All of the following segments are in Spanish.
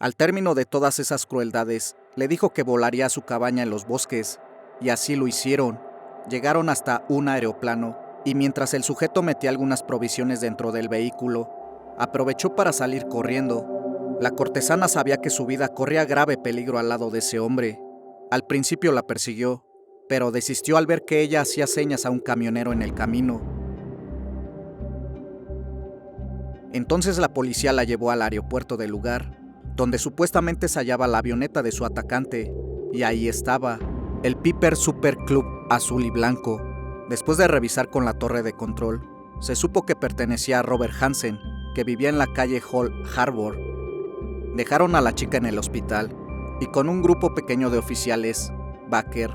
Al término de todas esas crueldades, le dijo que volaría a su cabaña en los bosques, y así lo hicieron. Llegaron hasta un aeroplano, y mientras el sujeto metía algunas provisiones dentro del vehículo, aprovechó para salir corriendo. La cortesana sabía que su vida corría grave peligro al lado de ese hombre. Al principio la persiguió, pero desistió al ver que ella hacía señas a un camionero en el camino. Entonces la policía la llevó al aeropuerto del lugar, donde supuestamente se hallaba la avioneta de su atacante, y ahí estaba, el Piper Super Club azul y blanco. Después de revisar con la torre de control, se supo que pertenecía a Robert Hansen, que vivía en la calle Hall Harbor. Dejaron a la chica en el hospital, y con un grupo pequeño de oficiales, Baker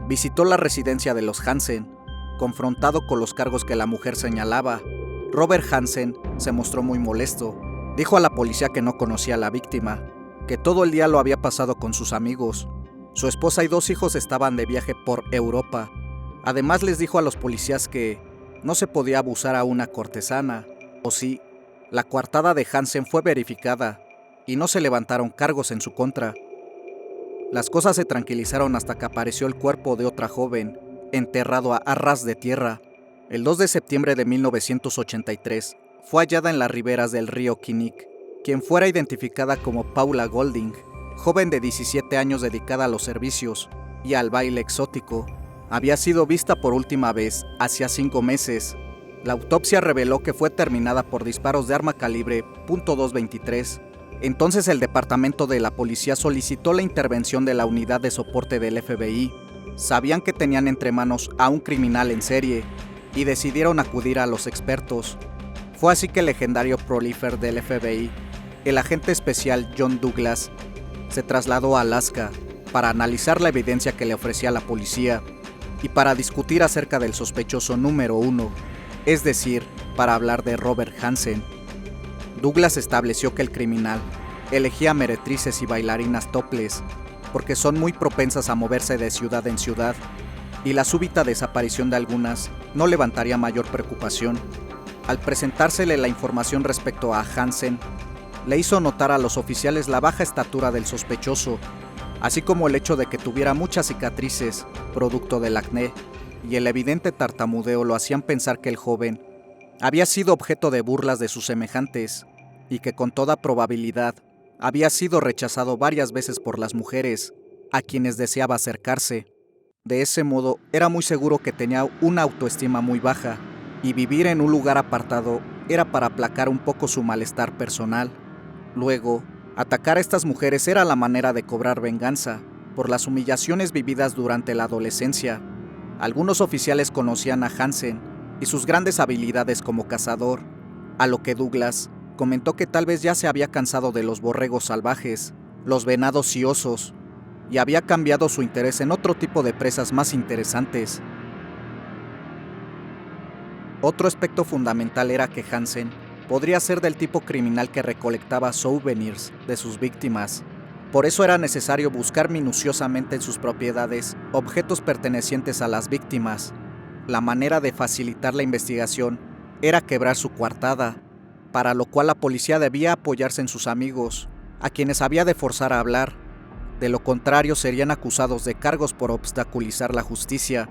visitó la residencia de los Hansen. Confrontado con los cargos que la mujer señalaba, Robert Hansen se mostró muy molesto. Dijo a la policía que no conocía a la víctima, que todo el día lo había pasado con sus amigos. Su esposa y 2 hijos estaban de viaje por Europa. Además les dijo a los policías que no se podía abusar a una cortesana. O sí, la coartada de Hansen fue verificada y no se levantaron cargos en su contra. Las cosas se tranquilizaron hasta que apareció el cuerpo de otra joven, enterrado a ras de tierra. El 2 de septiembre de 1983, fue hallada en las riberas del río Kinnick, quien fuera identificada como Paula Golding, joven de 17 años dedicada a los servicios y al baile exótico. Había sido vista por última vez hacía 5 meses. La autopsia reveló que fue terminada por disparos de arma calibre .223. Entonces el departamento de la policía solicitó la intervención de la unidad de soporte del FBI. Sabían que tenían entre manos a un criminal en serie y decidieron acudir a los expertos. Fue así que el legendario prolífer del FBI, el agente especial John Douglas, se trasladó a Alaska para analizar la evidencia que le ofrecía la policía y para discutir acerca del sospechoso número 1, es decir, para hablar de Robert Hansen. Douglas estableció que el criminal elegía meretrices y bailarinas topless porque son muy propensas a moverse de ciudad en ciudad, y la súbita desaparición de algunas no levantaría mayor preocupación. Al presentársele la información respecto a Hansen, le hizo notar a los oficiales la baja estatura del sospechoso, así como el hecho de que tuviera muchas cicatrices, producto del acné, y el evidente tartamudeo lo hacían pensar que el joven había sido objeto de burlas de sus semejantes, y que con toda probabilidad había sido rechazado varias veces por las mujeres, a quienes deseaba acercarse. De ese modo, era muy seguro que tenía una autoestima muy baja, y vivir en un lugar apartado era para aplacar un poco su malestar personal. Luego, atacar a estas mujeres era la manera de cobrar venganza por las humillaciones vividas durante la adolescencia. Algunos oficiales conocían a Hansen y sus grandes habilidades como cazador, a lo que Douglas comentó que tal vez ya se había cansado de los borregos salvajes, los venados y osos, y había cambiado su interés en otro tipo de presas más interesantes. Otro aspecto fundamental era que Hansen podría ser del tipo criminal que recolectaba souvenirs de sus víctimas. Por eso era necesario buscar minuciosamente en sus propiedades objetos pertenecientes a las víctimas. La manera de facilitar la investigación era quebrar su coartada, para lo cual la policía debía apoyarse en sus amigos, a quienes había de forzar a hablar. De lo contrario, serían acusados de cargos por obstaculizar la justicia.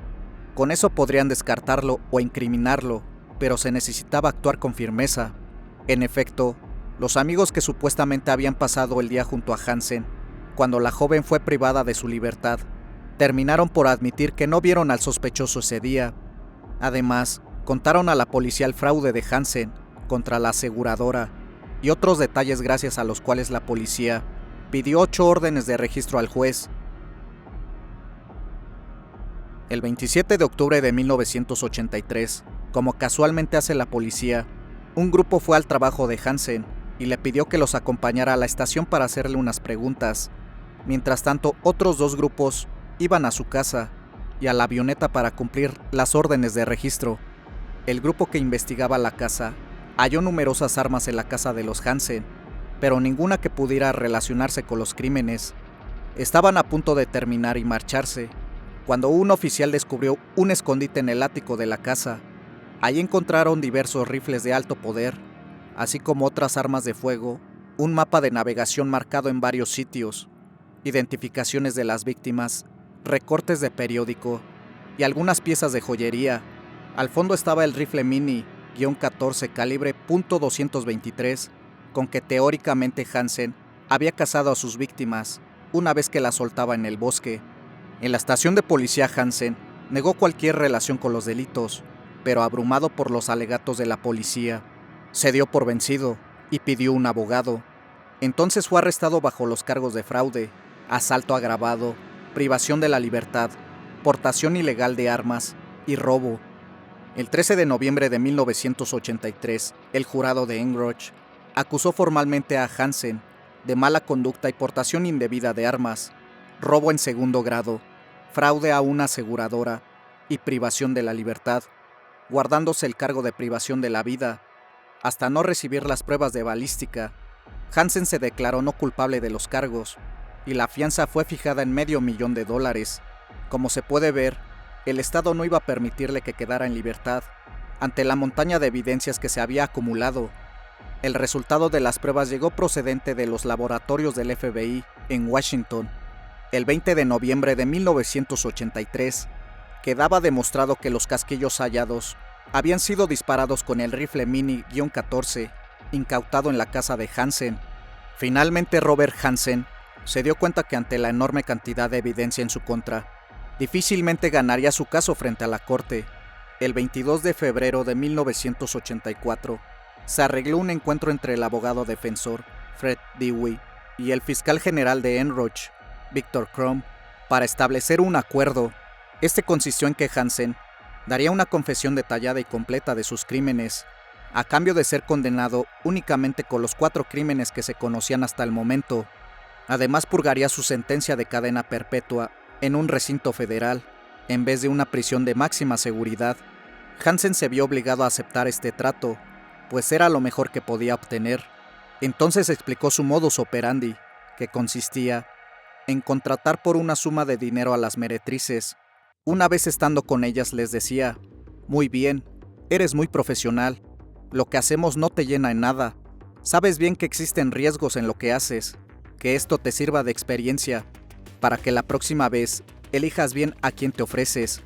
Con eso podrían descartarlo o incriminarlo, pero se necesitaba actuar con firmeza. En efecto, los amigos que supuestamente habían pasado el día junto a Hansen, cuando la joven fue privada de su libertad, terminaron por admitir que no vieron al sospechoso ese día. Además, contaron a la policía el fraude de Hansen contra la aseguradora y otros detalles gracias a los cuales la policía pidió 8 órdenes de registro al juez. El 27 de octubre de 1983, como casualmente hace la policía, un grupo fue al trabajo de Hansen y le pidió que los acompañara a la estación para hacerle unas preguntas. Mientras tanto, otros 2 grupos iban a su casa y a la avioneta para cumplir las órdenes de registro. El grupo que investigaba la casa halló numerosas armas en la casa de los Hansen, pero ninguna que pudiera relacionarse con los crímenes. Estaban a punto de terminar y marcharse, cuando un oficial descubrió un escondite en el ático de la casa. Allí encontraron diversos rifles de alto poder, así como otras armas de fuego un mapa de navegación marcado en varios sitios, identificaciones de las víctimas, recortes de periódico y algunas piezas de joyería. Al fondo estaba el rifle Mini-14 calibre .223, con que teóricamente Hansen había cazado a sus víctimas una vez que las soltaba en el bosque. En la estación de policía, Hansen negó cualquier relación con los delitos, pero abrumado por los alegatos de la policía, se dio por vencido y pidió un abogado. Entonces fue arrestado bajo los cargos de fraude, asalto agravado, privación de la libertad, portación ilegal de armas y robo. El 13 de noviembre de 1983, el jurado de Engroch acusó formalmente a Hansen de mala conducta y portación indebida de armas, robo en segundo grado, fraude a una aseguradora y privación de la libertad, guardándose el cargo de privación de la vida. Hasta no recibir las pruebas de balística, Hansen se declaró no culpable de los cargos y la fianza fue fijada en $500,000. Como se puede ver, el Estado no iba a permitirle que quedara en libertad ante la montaña de evidencias que se había acumulado. El resultado de las pruebas llegó procedente de los laboratorios del FBI en Washington. El 20 de noviembre de 1983, quedaba demostrado que los casquillos hallados habían sido disparados con el rifle Mini-14 incautado en la casa de Hansen. Finalmente, Robert Hansen se dio cuenta que ante la enorme cantidad de evidencia en su contra, difícilmente ganaría su caso frente a la corte. El 22 de febrero de 1984, se arregló un encuentro entre el abogado defensor, Fred Dewey, y el fiscal general de Enroch, Victor Crumb, para establecer un acuerdo. Este consistió en que Hansen daría una confesión detallada y completa de sus crímenes, a cambio de ser condenado únicamente con los 4 crímenes que se conocían hasta el momento. Además, purgaría su sentencia de cadena perpetua en un recinto federal, en vez de una prisión de máxima seguridad. Hansen se vio obligado a aceptar este trato, pues era lo mejor que podía obtener. Entonces explicó su modus operandi, que consistía en contratar por una suma de dinero a las meretrices. Una vez estando con ellas les decía: «Muy bien, eres muy profesional, lo que hacemos no te llena en nada, sabes bien que existen riesgos en lo que haces, que esto te sirva de experiencia, para que la próxima vez elijas bien a quién te ofreces.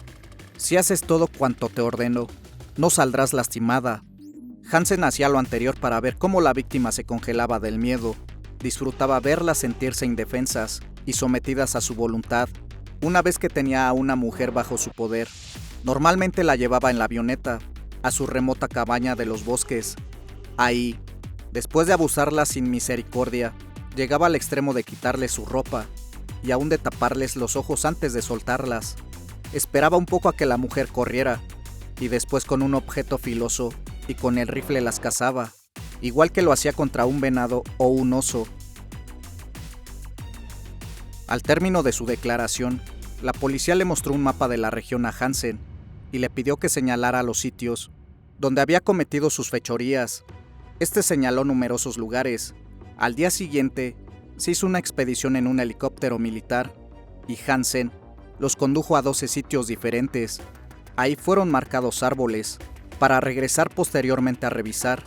Si haces todo cuanto te ordeno, no saldrás lastimada». Hansen hacía lo anterior para ver cómo la víctima se congelaba del miedo. Disfrutaba verlas sentirse indefensas y sometidas a su voluntad. Una vez que tenía a una mujer bajo su poder, normalmente la llevaba en la avioneta a su remota cabaña de los bosques. Ahí, después de abusarlas sin misericordia, llegaba al extremo de quitarles su ropa y aún de taparles los ojos antes de soltarlas. Esperaba un poco a que la mujer corriera y después con un objeto filoso y con el rifle las cazaba, igual que lo hacía contra un venado o un oso. Al término de su declaración, la policía le mostró un mapa de la región a Hansen y le pidió que señalara los sitios donde había cometido sus fechorías. Este señaló numerosos lugares. Al día siguiente, se hizo una expedición en un helicóptero militar y Hansen los condujo a 12 sitios diferentes. Ahí fueron marcados árboles, para regresar posteriormente a revisar.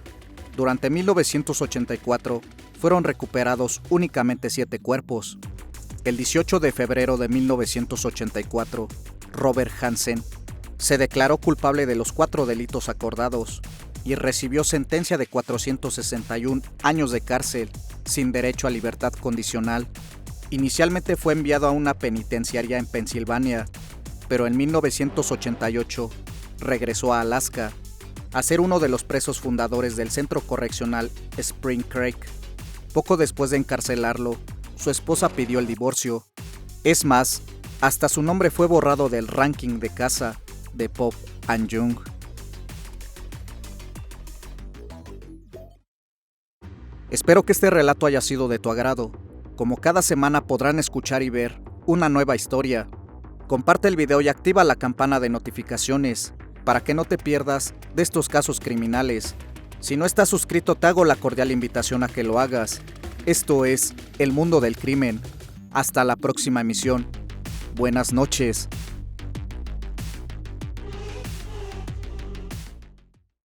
Durante 1984 fueron recuperados únicamente 7 cuerpos. El 18 de febrero de 1984, Robert Hansen se declaró culpable de los 4 delitos acordados y recibió sentencia de 461 años de cárcel sin derecho a libertad condicional. Inicialmente fue enviado a una penitenciaria en Pensilvania, pero en 1988 regresó a Alaska a ser uno de los presos fundadores del centro correccional Spring Creek. Poco después de encarcelarlo, su esposa pidió el divorcio. Es más, hasta su nombre fue borrado del ranking de casa de Pop and Young. Espero que este relato haya sido de tu agrado. Como cada semana podrán escuchar y ver una nueva historia. Comparte el video y activa la campana de notificaciones para que no te pierdas de estos casos criminales. Si no estás suscrito, te hago la cordial invitación a que lo hagas. Esto es El Mundo del Crimen. Hasta la próxima emisión. Buenas noches.